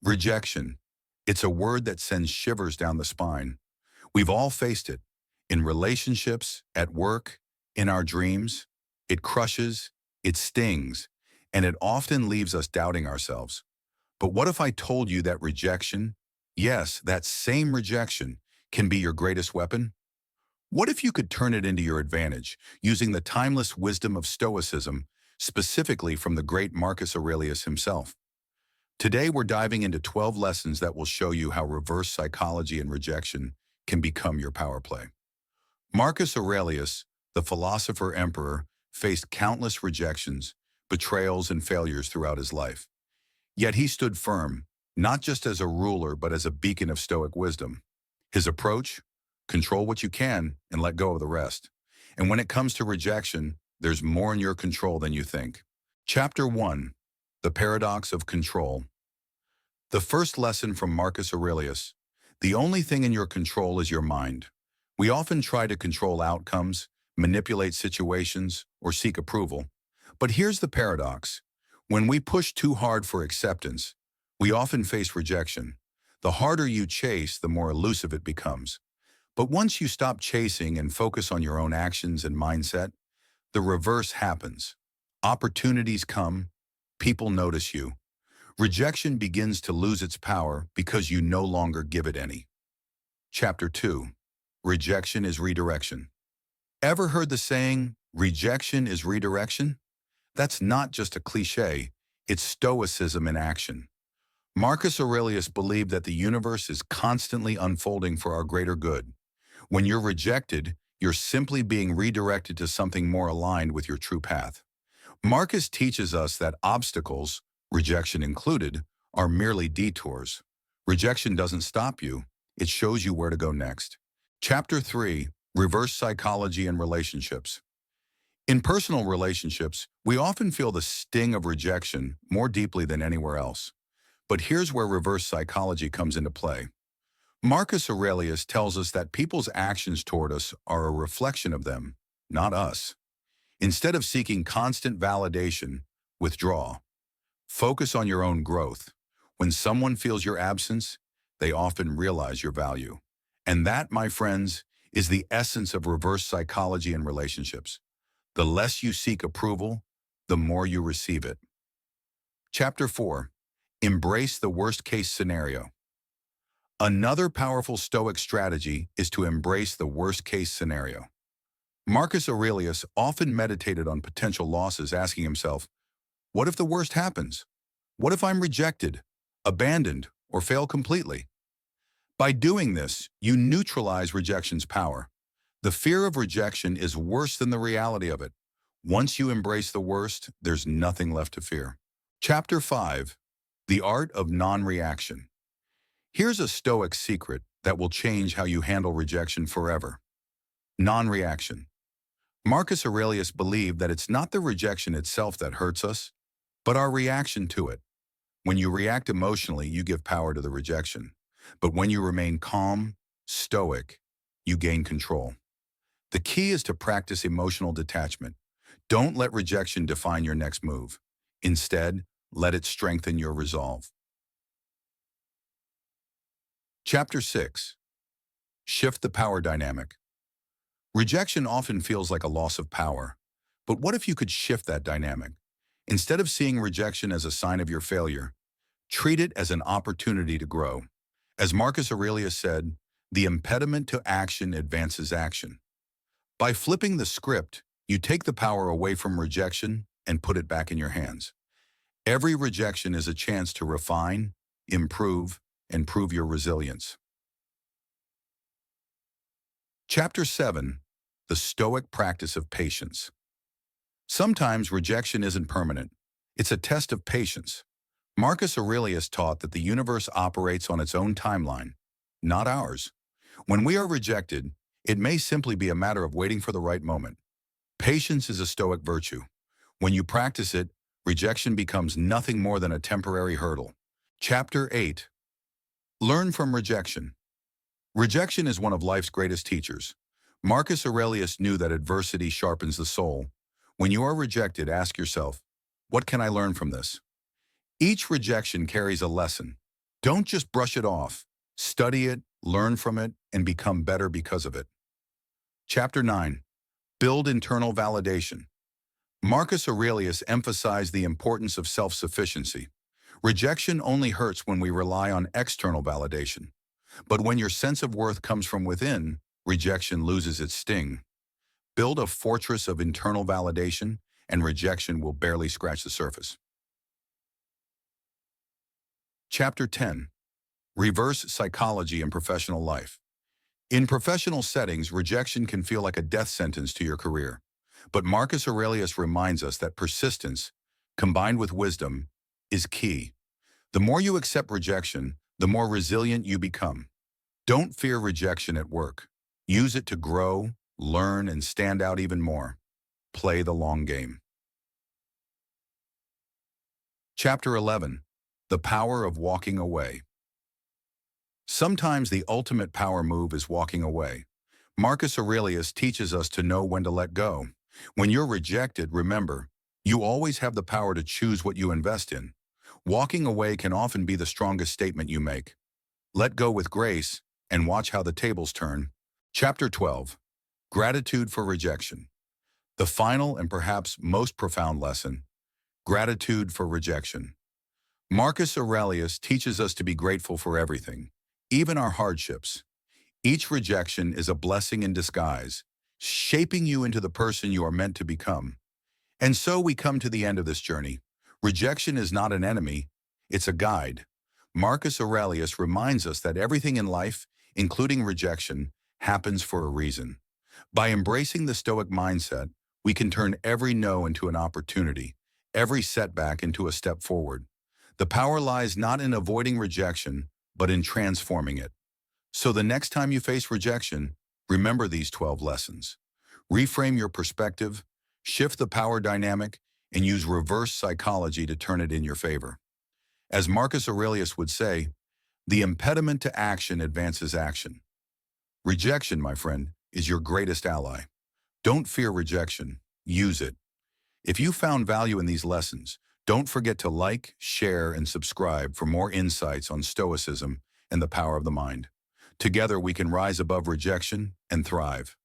Rejection. It's a word that sends shivers down the spine. We've all faced it. In relationships, at work, in our dreams. It crushes, it stings, and it often leaves us doubting ourselves. But what if I told you that rejection, yes, that same rejection, can be your greatest weapon? What if you could turn it into your advantage, using the timeless wisdom of Stoicism, specifically from the great Marcus Aurelius himself? Today we're diving into 12 lessons that will show you how reverse psychology and rejection can become your power play. Marcus Aurelius, the philosopher-emperor, faced countless rejections, betrayals, and failures throughout his life. Yet he stood firm, not just as a ruler but as a beacon of Stoic wisdom. His approach? Control what you can and let go of the rest. And when it comes to rejection, there's more in your control than you think. Chapter 1. The Paradox of Control. The first lesson from Marcus Aurelius. The only thing in your control is your mind. We often try to control outcomes, manipulate situations, or seek approval. But here's the paradox. When we push too hard for acceptance, we often face rejection. The harder you chase, the more elusive it becomes. But once you stop chasing and focus on your own actions and mindset, the reverse happens. Opportunities come, people notice you. Rejection begins to lose its power because you no longer give it any. Chapter 2. Rejection is redirection. Ever heard the saying, rejection is redirection? That's not just a cliche, it's Stoicism in action. Marcus Aurelius believed that the universe is constantly unfolding for our greater good. When you're rejected, you're simply being redirected to something more aligned with your true path. Marcus teaches us that obstacles, rejection included, are merely detours. Rejection doesn't stop you, it shows you where to go next. Chapter 3. Reverse Psychology and Relationships. In personal relationships, we often feel the sting of rejection more deeply than anywhere else. But here's where reverse psychology comes into play. Marcus Aurelius tells us that people's actions toward us are a reflection of them, not us. Instead of seeking constant validation, withdraw. Focus on your own growth. When someone feels your absence, they often realize your value. And that, my friends, is the essence of reverse psychology and relationships. The less you seek approval, the more you receive it. Chapter 4. Embrace the worst-case scenario. Another powerful Stoic strategy is to embrace the worst-case scenario. Marcus Aurelius often meditated on potential losses, asking himself, what if the worst happens? What if I'm rejected, abandoned, or fail completely? By doing this, you neutralize rejection's power. The fear of rejection is worse than the reality of it. Once you embrace the worst, there's nothing left to fear. Chapter 5. The Art of Non-Reaction. Here's a Stoic secret that will change how you handle rejection forever. Non-reaction. Marcus Aurelius believed that it's not the rejection itself that hurts us, but our reaction to it. When you react emotionally, you give power to the rejection. But when you remain calm, stoic, you gain control. The key is to practice emotional detachment. Don't let rejection define your next move. Instead, let it strengthen your resolve. Chapter 6. Shift the power dynamic. Rejection often feels like a loss of power. But what if you could shift that dynamic? Instead of seeing rejection as a sign of your failure, treat it as an opportunity to grow. As Marcus Aurelius said, the impediment to action advances action. By flipping the script, you take the power away from rejection and put it back in your hands. Every rejection is a chance to refine, improve, and prove your resilience. Chapter 7. The Stoic Practice of Patience. Sometimes rejection isn't permanent. It's a test of patience. Marcus Aurelius taught that the universe operates on its own timeline, not ours. When we are rejected, it may simply be a matter of waiting for the right moment. Patience is a Stoic virtue. When you practice it, rejection becomes nothing more than a temporary hurdle. Chapter 8. Learn from rejection. Rejection is one of life's greatest teachers. Marcus Aurelius knew that adversity sharpens the soul. When you are rejected, ask yourself, what can I learn from this? Each rejection carries a lesson. Don't just brush it off. Study it, learn from it, and become better because of it. Chapter 9. Build internal validation. Marcus Aurelius emphasized the importance of self-sufficiency. Rejection only hurts when we rely on external validation. But when your sense of worth comes from within, rejection loses its sting. Build a fortress of internal validation, and rejection will barely scratch the surface. Chapter 10. Reverse psychology in professional life. In professional settings, rejection can feel like a death sentence to your career. But Marcus Aurelius reminds us that persistence, combined with wisdom, is key. The more you accept rejection, the more resilient you become. Don't fear rejection at work. Use it to grow, learn, and stand out even more. Play the long game. Chapter 11. The power of walking away. Sometimes the ultimate power move is walking away. Marcus Aurelius teaches us to know when to let go. When you're rejected, remember, you always have the power to choose what you invest in. Walking away can often be the strongest statement you make. Let go with grace and watch how the tables turn. Chapter 12. Gratitude for rejection. The final and perhaps most profound lesson, gratitude for rejection. Marcus Aurelius teaches us to be grateful for everything, even our hardships. Each rejection is a blessing in disguise, shaping you into the person you are meant to become. And so we come to the end of this journey. Rejection is not an enemy, it's a guide. Marcus Aurelius reminds us that everything in life, including rejection, happens for a reason. By embracing the Stoic mindset, we can turn every no into an opportunity, every setback into a step forward. The power lies not in avoiding rejection, but in transforming it. So the next time you face rejection, remember these 12 lessons. Reframe your perspective, shift the power dynamic, and use reverse psychology to turn it in your favor. As Marcus Aurelius would say, the impediment to action advances action. Rejection, my friend, is your greatest ally. Don't fear rejection, use it. If you found value in these lessons, don't forget to like, share, and subscribe for more insights on Stoicism and the power of the mind. Together we can rise above rejection and thrive.